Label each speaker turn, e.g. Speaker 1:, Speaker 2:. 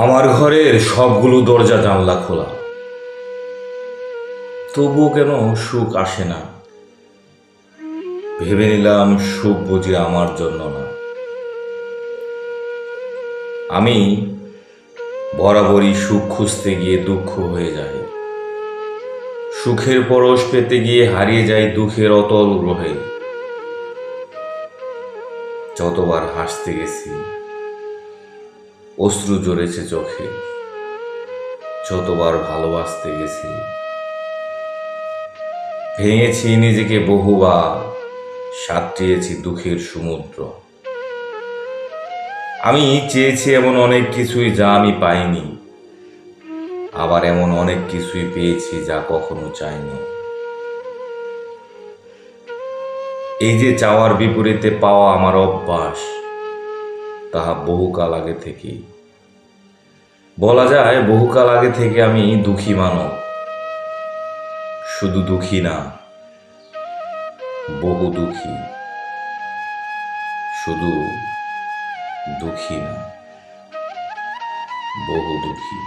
Speaker 1: আমার ঘরের সবগুলো দরজা জানলা খোলা, তবুও কেন সুখ আসে না। ভেবে নিলাম সুখ বুঝি আমার জন্য না। আমি বরাবরই সুখ খুঁজতে গিয়ে দুঃখ হয়ে যায়, সুখের পরশ পেতে গিয়ে হারিয়ে যায় দুঃখের অতল গ্রহে। যতবার হাসতে গেছি অশ্রু ঝরেছে চোখে, যতবার ভালোবাসতে গেছি ভেঙেছি নিজেকে বহুবার, সাঁতরিয়েছি দুঃখের সমুদ্র। আমি চেয়েছি এমন অনেক কিছুই যা আমি পাইনি, আবার এমন অনেক কিছুই পেয়েছি যা কখনো চাইনি। এই যে চাওয়ার বিপরীতে পাওয়া আমার অভ্যাস, তাহা বহুকাল আগে থেকেই, বলা যায় বহুকাল আগে থেকে আমি দুঃখী মানব। শুধু দুঃখী না, বহু দুঃখী। শুধু দুঃখী না, বহু দুঃখী।